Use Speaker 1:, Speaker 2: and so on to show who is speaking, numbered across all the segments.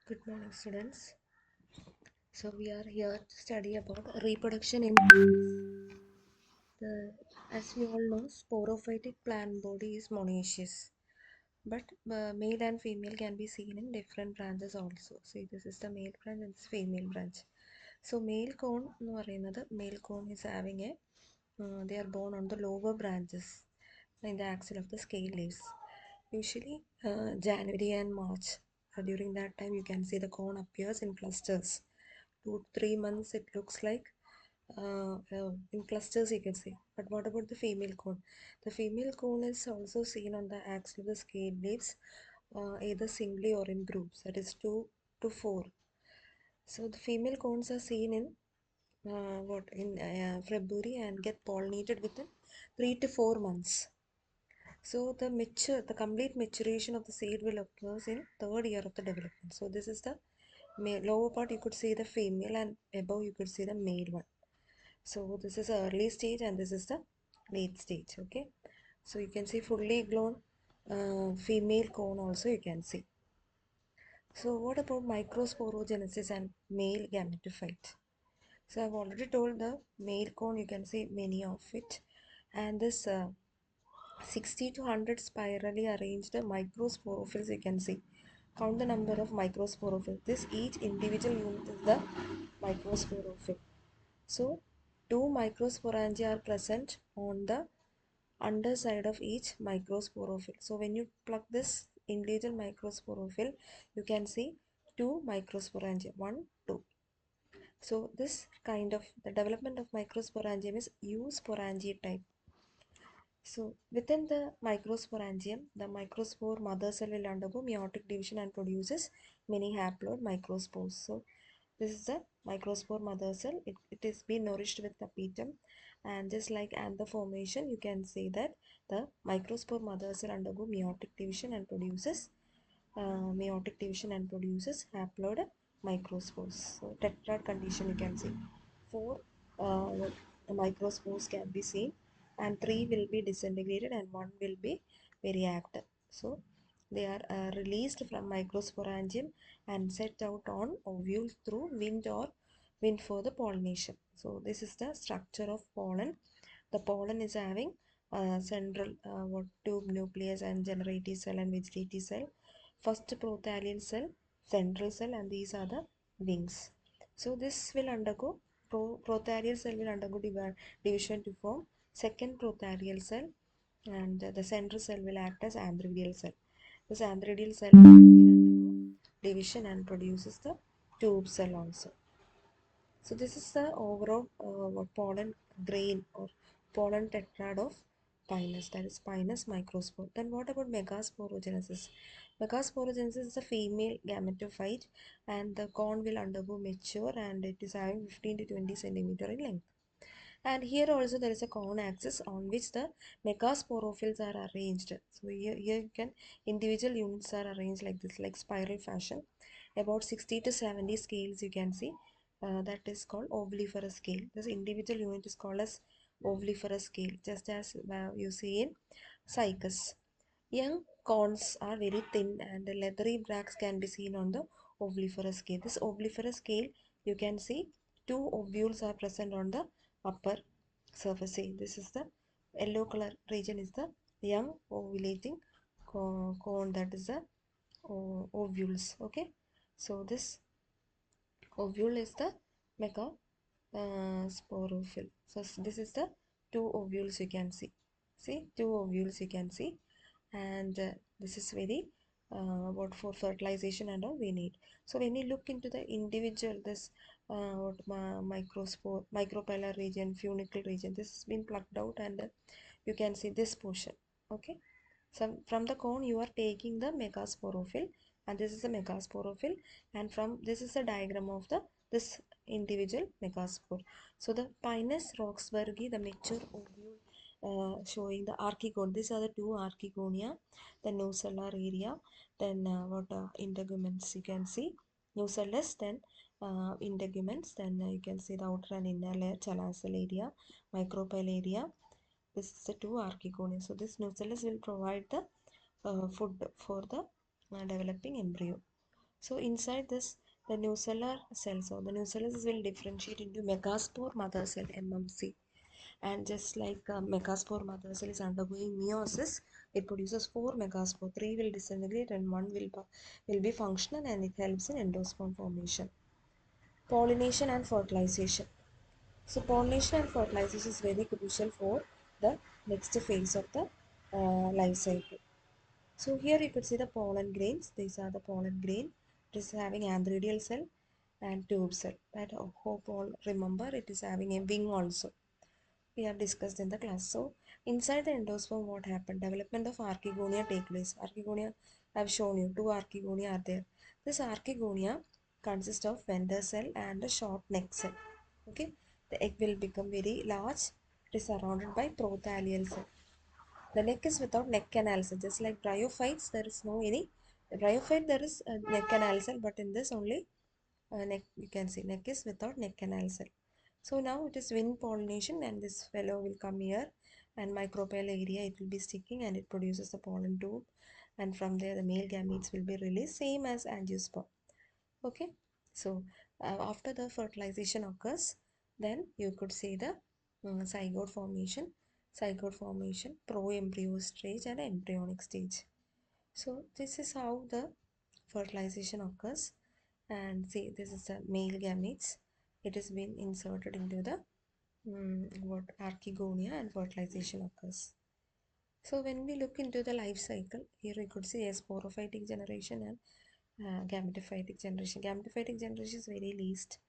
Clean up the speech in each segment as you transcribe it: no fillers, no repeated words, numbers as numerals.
Speaker 1: Good morning, students. So we are here to study about reproduction in plants. As we all know, sporophytic plant body is monoecious, but male and female can be seen in different branches also. See, this is the male branch and this female branch. So male cone എന്ന് പറയുന്നത് male cone is having a they are born on the lower branches in the axil of the scale leaves. Usually January and March. During that time you can see the cone appears in clusters. 2-3 months it looks like in clusters you can see. But what about the female cone? The female cone is also seen on the axil of the scale leaves either singly or in groups, that is 2 to 4. So the female cones are seen in February and get pollinated within 3 to 4 months. So the complete maturation of the seed will occur in third year of the development. So this is the lower part, you could see the female, and above you could see the male one. So this is early stage and this is the late stage. Okay, so you can see fully grown female cone also you can see. So what about microsporogenesis and male gametophyte? So I've already told the male cone, you can see many of it, and this 60 to 100 spirally arranged microsporophylls you can see. Count the number of microsporophylls. This each individual unit is the microsporophyll. So 2 microsporangia are present on the underside of each microsporophyll. So when you pluck this individual microsporophyll, you can see 2 microsporangia, 1, 2. So this kind of the development of microsporangium is eusporangia type. So within the microsporangium, the microspore mother cell will undergo meiotic division and produces many haploid microspores. So this is the microspore mother cell. It is being nourished with tapetum, and just like anther formation, you can see that the microspore mother cell undergo meiotic division and produces haploid microspores. So tetrad condition you can see. 4 microspores can be seen, and 3 will be disintegrated and 1 will be very active. So they are released from microsporangium and set out on ovules through wind for the pollination. So this is the structure of pollen. The pollen is having central tube nucleus and generative cell and vegetative cell. First prothallil cell, central cell, and these are the wings. So this will undergo prothallil cell will undergo division to form second prothallil cell, and the central cell will act as antheridial cell. This antheridial cell will undergo division and produces the tube cell also. So this is the overall pollen grain or pollen tetrad of Pinus, that is Pinus microspore. Then what about megasporogenesis? Megasporogenesis is a female gametophyte, and the cone will undergo mature and it is having 15 to 20 centimeter in length. And here also there is a cone axis on which the megasporophylls are arranged. So here you can individual units are arranged like this, like spiral fashion. About 60 to 70 scales you can see. That is called ovuliferous scale. This individual unit is called as ovuliferous scale, just as you see in cycas. Young cones are very thin and the leathery bracts can be seen on the ovuliferous scale. This ovuliferous scale, you can see 2 ovules are present on the upper surface. See, this is the yellow color region is the young ovulating cone, that is the ovules. Okay, so this ovule is the mega sporophyll. So this is the 2 ovules you can see. See, 2 ovules you can see, and this is very what for fertilization and all we need. So when you look into the individual, this microspore, micropellar region, funicle region, this has been plucked out, and you can see this portion. Okay, so from the cone you are taking the megasporophyll, and this is the megasporophyll, and from this is a diagram of the this individual megaspore. So the Pinus roxburghi, the mature ovule, showing the archegone. These are the 2 archegonia, the nucellar area, then integuments you can see, nucellus, then integuments, then you can see the outer and inner layer, chalacal area, micropyle area. This is the 2 archegonia. So this nucellus will provide the food for the developing embryo. So inside this, the nucellar cells or the nucellus will differentiate into megaspore mother cell MMC. And just like megaspore mother cell is undergoing meiosis, it produces 4 megaspore. 3 will disintegrate and 1 will be functional, and it helps in endosperm formation. Pollination and fertilization. So pollination and fertilization is very crucial for the next phase of the life cycle. So here you could see the pollen grains. These are the pollen grain. It is having antheridial cell and tube cell. But I hope all remember it is having a wing also. We have discussed in the class. So inside the endosperm, what happened? Development of archegonia take place. Archegonia, I have shown you 2 archegonia are there. This archegonia consists of venter cell and a short neck cell. Okay, the egg will become very large. It is surrounded by prothalial cell. The neck is without neck canal cell. Just like bryophytes, there is no any. The bryophyte there is a neck canal cell, but in this only neck, you can see neck is without neck canal cell. So now it is wind pollination, and this fellow will come here, and microbial area it will be sticking, and it produces the pollen tube, and from there the male gametes will be released, same as angiosperm. Okay, so after the fertilization occurs, then you could see the zygote formation, pro-embryo stage and embryonic stage. So this is how the fertilization occurs. And see, this is the male gametes. It has been inserted into the what archegonia, and fertilization occurs. So when we look into the life cycle, here we could see a sporophytic generation and gametophytic generation. Gametophytic generation is very least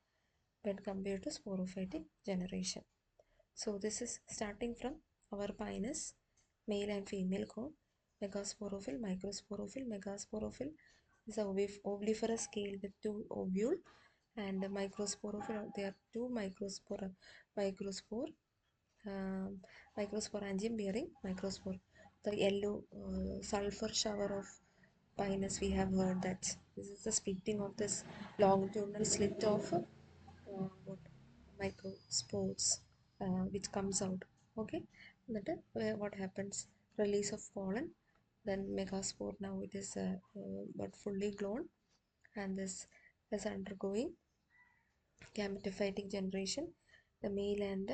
Speaker 1: when compared to sporophytic generation. So this is starting from our Pinus, male and female cone, megasporophil, microsporophil. Megasporophil is a oviparous scale with 2 ovule, and the microsporophil, there are 2 microspore, um, microsporangium bearing microspore. The yellow sulfur shower of Pinus, we have heard that this is the splitting of this longitudinal slit of what microspores which comes out. Okay, that what happens, release of pollen, then megaspore. Now it is but fully grown, and this is undergoing gametophytic generation. The male and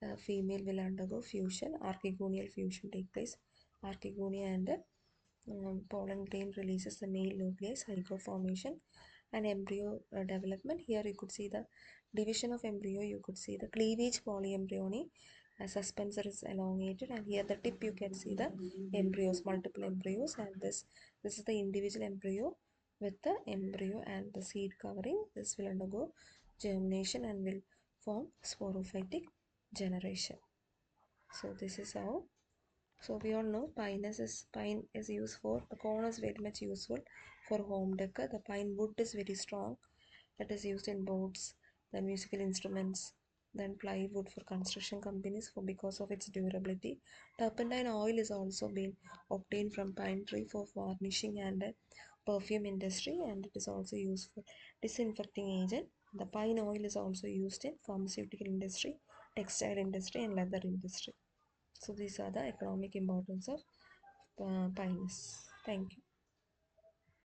Speaker 1: the female will undergo fusion, archegonial fusion take place. Archegonia and the pollen grain releases the male nucleus, zygote formation, and embryo development. Here you could see the division of embryo, you could see the cleavage polyembryony, suspensor is elongated, and here the tip you can see the embryos, multiple embryos, and this is the individual embryo with the embryo and the seed covering. This will undergo germination and will form sporophytic generation. So this is how. So we all know pine is used for, the cone is very much useful for home decor. The pine wood is very strong. It is used in boats, then musical instruments, then plywood for construction companies for because of its durability. Turpentine oil is also been obtained from pine tree for varnishing and perfume industry, and it is also used for disinfecting agent. The pine oil is also used in pharmaceutical industry, textile industry, and leather industry. So these are the economic importance of Pinus. Thank you.